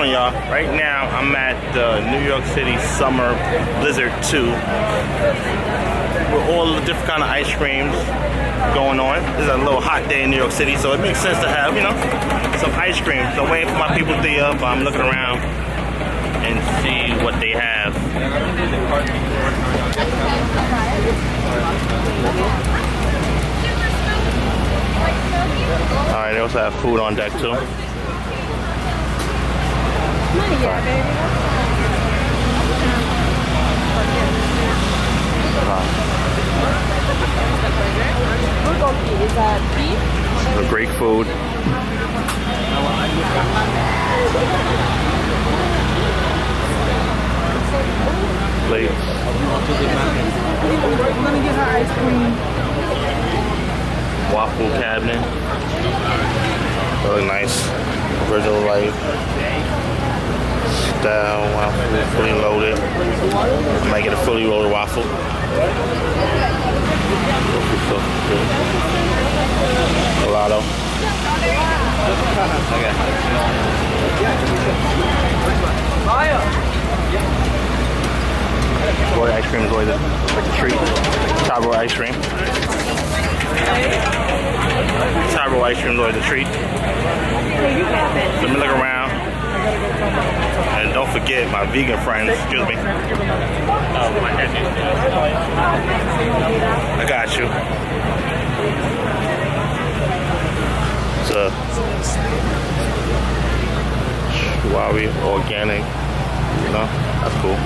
morning, y'all. Right now, I'm at the New York City Summer Blizzard 2 with all the different kind of ice creams going on. This is a little hot day in New York City, so it makes sense to have, you know, some ice cream. So I'm waiting for my people to be up. I'm looking around and see what they have. All right, they also have food on deck too. Is that beef? Great food. Plates. We're gonna get her ice cream. Waffle cabinet. Really nice. Original life. Style waffle, fully loaded. I might get a fully loaded waffle. Gelato. Boy, ice cream is always like a treat. Chavo ice cream. Chavo ice cream is always a treat. So let me look around. And don't forget my vegan friends, excuse me. I got you. It's a Huawei organic. No, that's cool.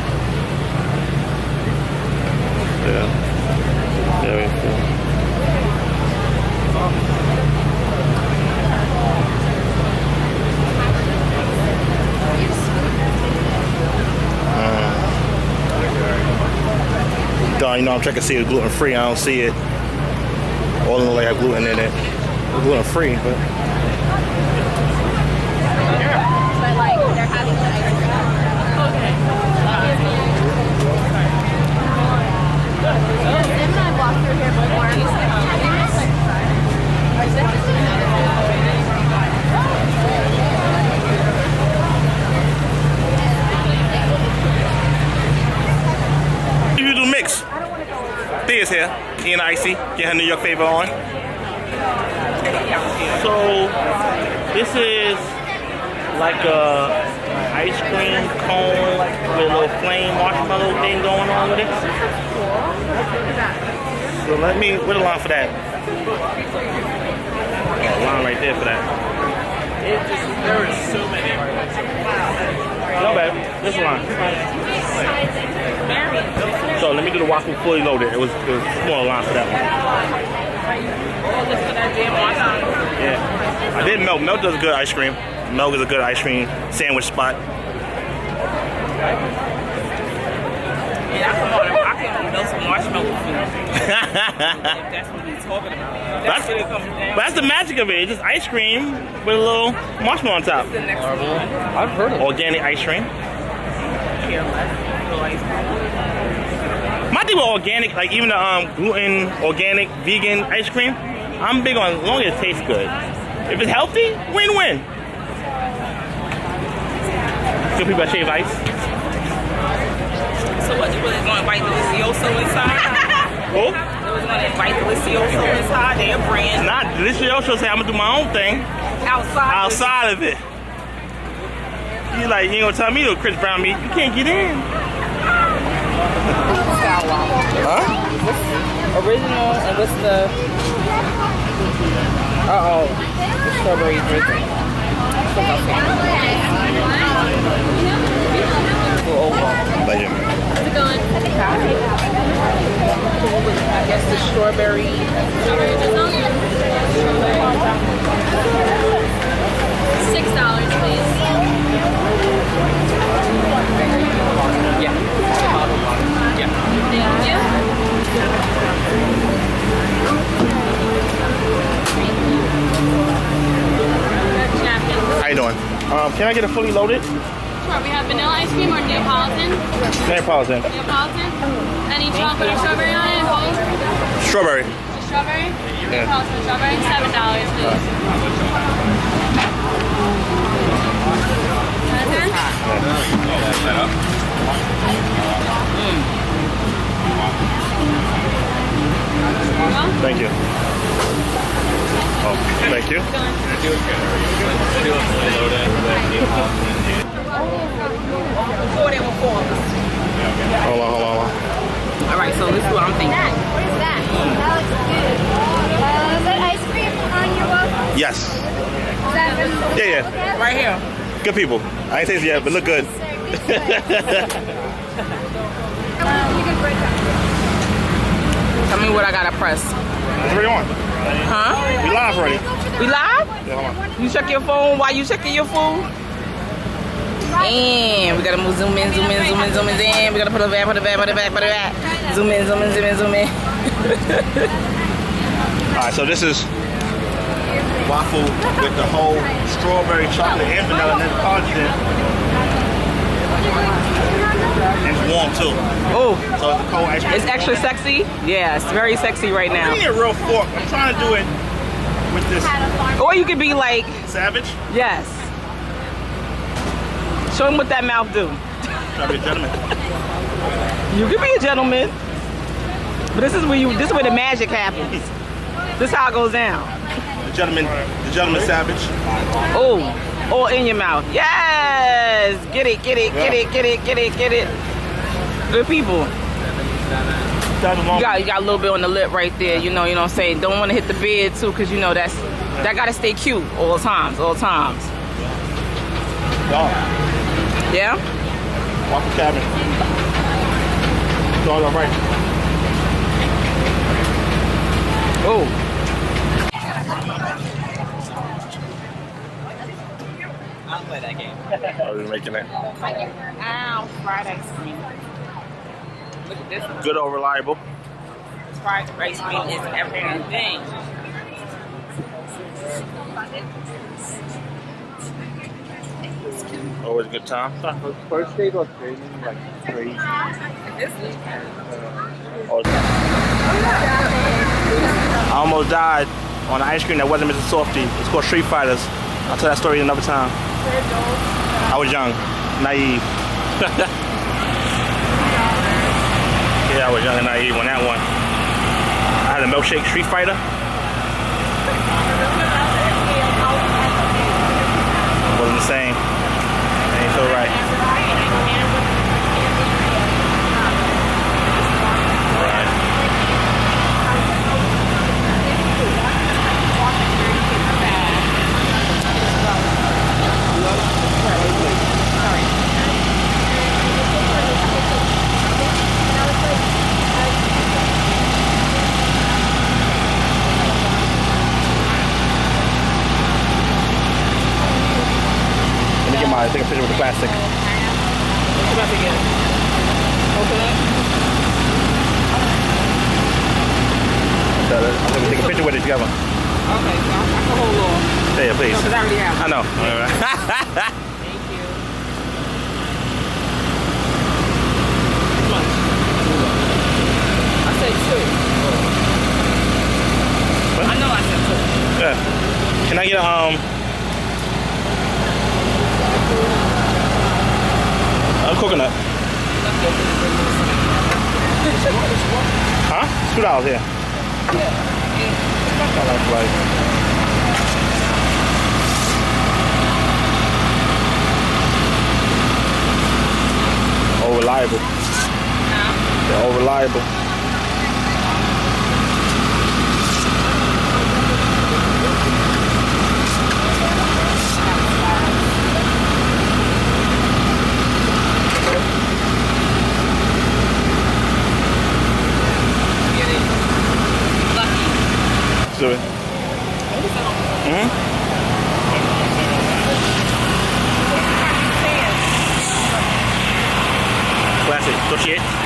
Yeah. Very cool. You know, I'm checking to see it's gluten free. I don't see it. All of them have gluten in it. It's gluten free, but. But like they're having the ice cream. Okay. Sam and I walked through here before. You do mix. Thea's here. NYC. Get her New York favor on. So this is like a ice cream cone with a little flame marshmallow thing going on with it. So let me, where's the line for that? Oh, line right there for that. There are so many. No bad. This line. So let me do the waffle fully loaded. It was a small line for that one. Yeah. I did Milk. Milk does good ice cream. Milk is a good ice cream sandwich spot. Yeah, I can melt some marshmallow food. If that's what he's talking about. That's what it comes down. That's the magic of it. It's just ice cream with a little marshmallow on top. The next one. I've heard of it. Organic ice cream. My thing with organic, like even the gluten, organic, vegan ice cream, I'm big on as long as it tastes good. If it's healthy, win-win. Some people that shave ice. So what, you really going to invite Delicioso inside? Who? You was going to invite Delicioso inside their brand? Not Delicioso say I'm going to do my own thing. Outside of it. You like, you ain't going to tell me to Chris Brown meat. You can't get in. Huh? Original, and what's the... Uh-oh. The strawberry drizzle. Legend. How's it going? I guess the strawberry drizzle? $6, please. Yeah. Yeah. Thank you. How you doing? Can I get a fully loaded? Sure, we have vanilla ice cream or Neapolitan. Neapolitan. Neapolitan. Any chocolate or strawberry on it? Strawberry. Just strawberry? Yeah. Neapolitan strawberry. $7, please. Thank you. Oh, thank you. Before they were four. Hold on. All right, so this is what I'm thinking. What is that? That looks good. Is that ice cream on your waffle? Yes. Is that Yeah. Right here. Good people. I ain't tasted it yet, but look good. You can break that. Tell me what I gotta press. It's already on. Huh? We live already. We live? Yeah, hold on. You check your phone while you checking your food? And we gotta move, zoom in. We gotta put it back. Zoom in. All right, so this is waffle with the whole strawberry, chocolate, and vanilla, and then collagen. And it's warm too. Oh, So it's a cold ice cream. it's extra sexy? Yeah, it's very sexy right I now. need a real fork. I'm trying to do it with this Or you could be like, Savage. yes. Show him what that mouth do. Try to be a gentleman. You could be a gentleman. But this is where the magic happens. This is how it goes down. The gentleman savage. Oh, all in your mouth. Yes! Get it. Good people. That's You got a little bit on the lip right there, you know what I'm saying? Don't want to hit the beard too, because you know that gotta stay cute all times. Yeah? Waffle cabinet. It's all right. Oh. I'll play that game. Are we making it? Ow, fried ice cream. Look at this. Good or reliable? Fried ice cream is everything. Always a good time. First day was raining like crazy. I almost died on ice cream that wasn't Mr. Softy. It's called Street Fighters. I'll tell that story another time. I was young, naive. Yeah, I was young and naive on that one. I had a milkshake Street Fighter. Wasn't the same. Ain't feel right. Take a picture with the plastic. What you about to get? Coconut? I'm going to take a picture with it together. Okay, so I can hold on. Yeah, please. No, because I already have I one. know. All right. Thank you. How much? I said two. What? I know I said two. Yeah. Can I get a coconut? Huh? $2 here. All reliable. They're all reliable. Do it. Classic. Touchy it.